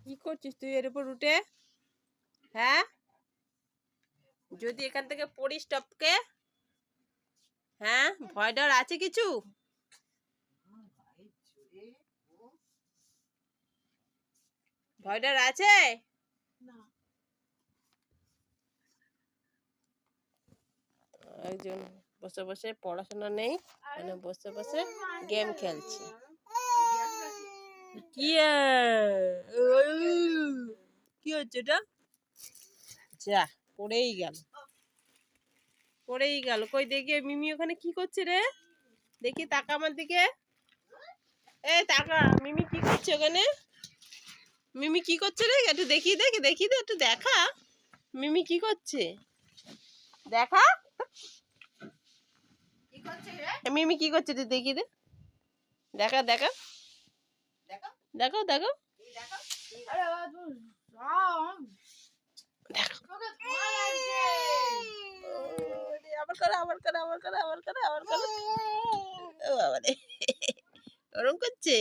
কি করছিস তুই এর উপর উঠে? হ্যাঁ, যদি এখান থেকে পড়িস টপকে, হ্যাঁ ভয় ডর আছে কিছু? ভয় ডর আছে? একজন বসে বসে পড়াশোনা নেই, মানে বসে বসে গেম খেলছে। কি কি হচ্ছে এটা? যা, পড়েই গেল, পড়েই গেল। কই দেখি মিমি ওখানে কি করছে রে? দেখি তাকা আমার দিকে। এই তাকা, মিমি কি করছে ওখানে? মিমি কি করছে রে? একটু দেখি দেখি দেখি দে, একটু দেখা মিমি কি করছে, দেখা মিমি কি করছে তুই দেখি দে, দেখা দেখা দেখো দেখো আবার করো আবার করো আবার করো আবার করো আবার করো। ও বাবা রে, ওরম করছে।